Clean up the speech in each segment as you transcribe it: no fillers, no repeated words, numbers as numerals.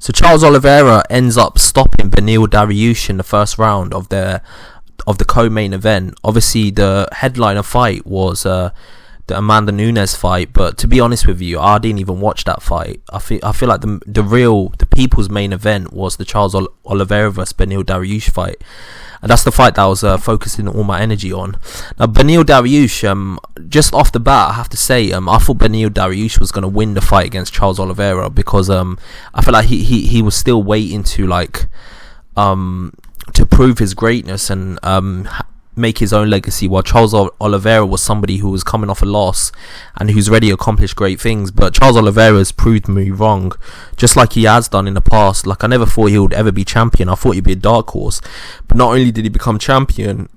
So Charles Oliveira ends up stopping Beneil Dariush in the first round of the co-main event. Obviously, the headliner fight was the Amanda Nunes fight, but to be honest with you, I didn't even watch that fight. I feel like the people's main event was the Charles Oliveira vs Beneil Dariush fight, and that's the fight that I was focusing all my energy on. Now, Beneil Dariush, just off the bat, I have to say, I thought Beneil Dariush was going to win the fight against Charles Oliveira because I feel like he was still waiting to prove his greatness and make his own legacy, while Charles Oliveira was somebody who was coming off a loss and who's already accomplished great things. But Charles Oliveira has proved me wrong, just like he has done in the past. Like, I never thought he would ever be champion. I thought he'd be a dark horse, but not only did he become champion,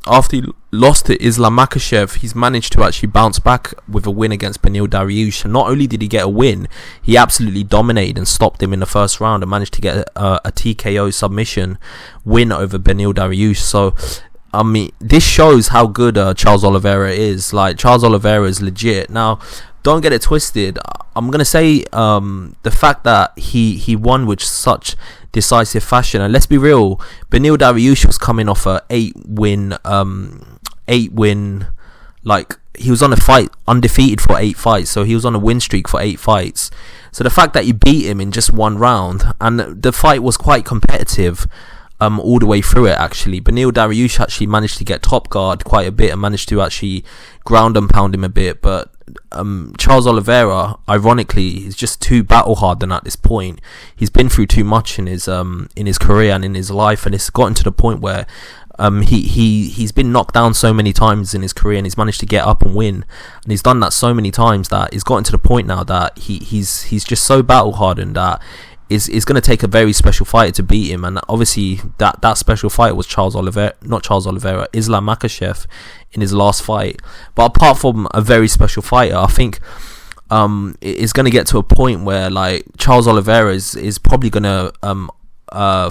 after he lost to Islam Makhachev, he's managed to actually bounce back with a win against Beneil Dariush. And not only did he get a win, he absolutely dominated and stopped him in the first round and managed to get a TKO submission win over Beneil Dariush. So I mean, this shows how good Charles Oliveira is. Like, Charles Oliveira is legit. Now, don't get it twisted. I'm going to say the fact that he won with such decisive fashion. And let's be real, Beneil Dariush was coming off a 8-win, like, he was on a fight undefeated for 8 fights. So he was on a win streak for 8 fights. So the fact that you beat him in just one round, and the fight was quite competitive, all the way through it, actually. Beneil Dariush actually managed to get top guard quite a bit and managed to actually ground and pound him a bit, but Charles Oliveira, ironically, is just too battle hardened at this point. He's been through too much in his career and in his life, and it's gotten to the point where he's been knocked down so many times in his career, and he's managed to get up and win, and he's done that so many times that he's gotten to the point now that he's just so battle hardened that is going to take a very special fighter to beat him. And obviously that special fight was Islam Makhachev in his last fight. But apart from a very special fighter, I think it's going to get to a point where, like, Charles Oliveira is probably going to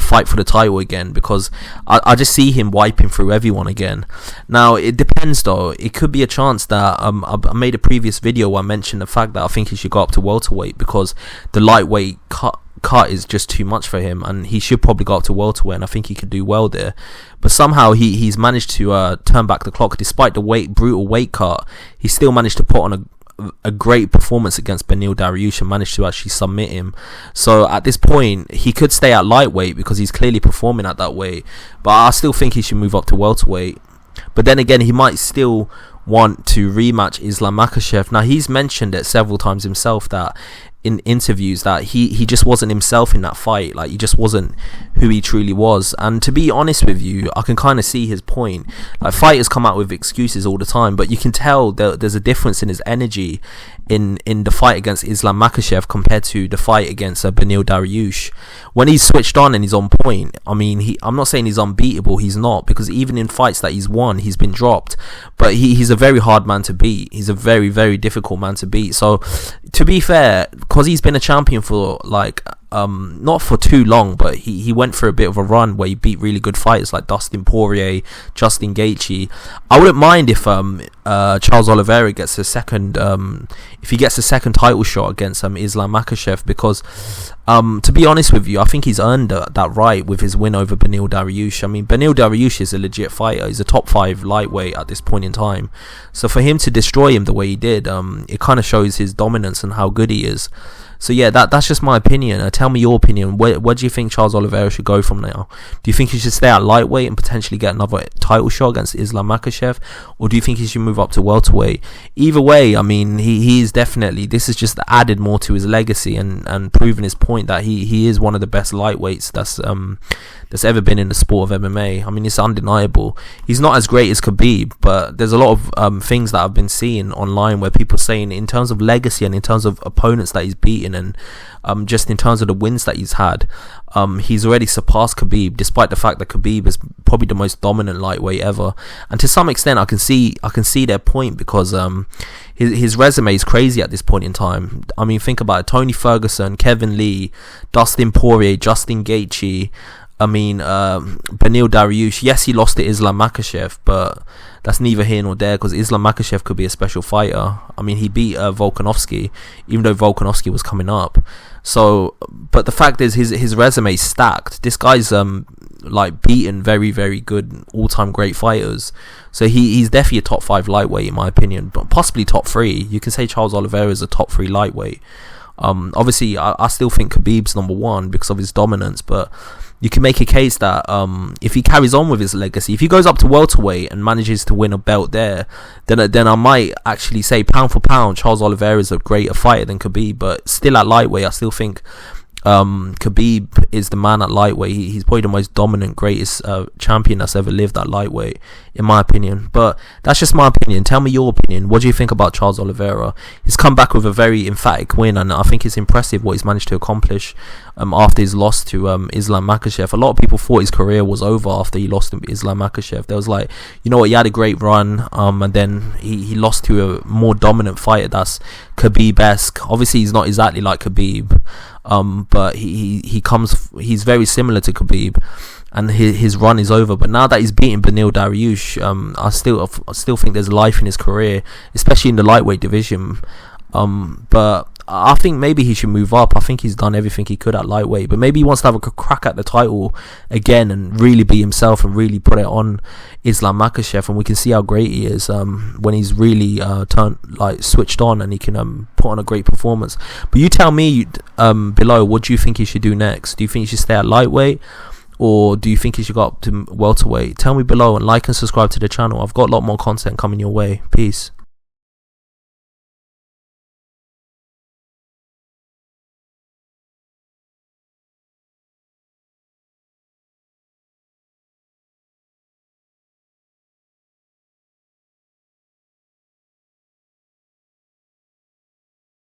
fight for the title again, because I just see him wiping through everyone again. Now, it depends though. It could be a chance that I made a previous video where I mentioned the fact that I think he should go up to welterweight, because the lightweight cut is just too much for him, and he should probably go up to welterweight, and I think he could do well there. But somehow he's managed to turn back the clock. Despite the brutal weight cut, he still managed to put on a great performance against Beneil Dariush and managed to actually submit him. So at this point, he could stay at lightweight because he's clearly performing at that weight, but I still think he should move up to welterweight. But then again, he might still want to rematch Islam Makhachev. Now, he's mentioned it several times himself that in interviews that he just wasn't himself in that fight. Like, he just wasn't who he truly was. And to be honest with you, I can kind of see his point. Like, fighters come out with excuses all the time, but you can tell that there's a difference in his energy in the fight against Islam Makhachev compared to the fight against Beneil Dariush. When he's switched on and he's on point, I mean, I'm not saying he's unbeatable, he's not, because even in fights that he's won, he's been dropped. But he's a very hard man to beat. He's a very, very difficult man to beat. So, to be fair, because he's been a champion for, like, not for too long, but he went for a bit of a run where he beat really good fighters like Dustin Poirier, Justin Gaethje. I wouldn't mind if Charles Oliveira gets a second title shot against Islam Makhachev, because to be honest with you, I think he's earned that right with his win over Beneil Dariush. I mean, Beneil Dariush is a legit fighter. He's a top 5 lightweight at this point in time. So for him to destroy him the way he did, it kind of shows his dominance and how good he is. So yeah, that's just my opinion. Tell me your opinion. Where do you think Charles Oliveira should go from now? Do you think he should stay at lightweight and potentially get another title shot against Islam Makhachev, or do you think he should move up to welterweight? Either way, I mean, he is definitely, this is just added more to his legacy and proving his point that he is one of the best lightweights that's ever been in the sport of MMA. I mean, it's undeniable. He's not as great as Khabib, but there's a lot of things that I've been seeing online where people saying, in terms of legacy and in terms of opponents that he's beaten, and just in terms of the wins that he's had, he's already surpassed Khabib, despite the fact that Khabib is probably the most dominant lightweight ever. And to some extent, I can see their point, because his resume is crazy at this point in time. I mean, think about it: Tony Ferguson, Kevin Lee, Dustin Poirier, Justin Gaethje, Beneil Dariush, yes, he lost to Islam Makhachev, but that's neither here nor there, because Islam Makhachev could be a special fighter. I mean, he beat Volkanovski, even though Volkanovski was coming up. So, but the fact is, his resume is stacked. This guy's like beaten very, very good all-time great fighters. So he's definitely a top 5 lightweight in my opinion, but possibly top 3. You can say Charles Oliveira is a top 3 lightweight. Obviously, I still think Khabib's number 1 because of his dominance, but you can make a case that if he carries on with his legacy, if he goes up to welterweight and manages to win a belt there, then I might actually say pound for pound, Charles Oliveira is a greater fighter than Khabib. But still at lightweight, I still think Khabib is the man at lightweight. He's probably the most dominant, greatest champion that's ever lived at lightweight, in my opinion. But that's just my opinion. Tell me your opinion. What do you think about Charles Oliveira? He's come back with a very emphatic win, and I think it's impressive what he's managed to accomplish after his loss to Islam Makhachev. A lot of people thought his career was over after he lost to Islam Makhachev. There was like, you know what, he had a great run, and then he lost to a more dominant fighter that's Khabib-esque. Obviously, he's not exactly like Khabib, but he's very similar to Khabib, and his run is over. But now that he's beaten Beneil Dariush, I still think there's life in his career, especially in the lightweight division. But I think maybe he should move up. I think he's done everything he could at lightweight, but maybe he wants to have a crack at the title again and really be himself and really put it on Islam Makhachev, and we can see how great he is when he's really switched on, and he can put on a great performance. But you tell me below, what do you think he should do next? Do you think he should stay at lightweight, or do you think he should go up to welterweight? Tell me below, and like and subscribe to the channel. I've got a lot more content coming your way. Peace.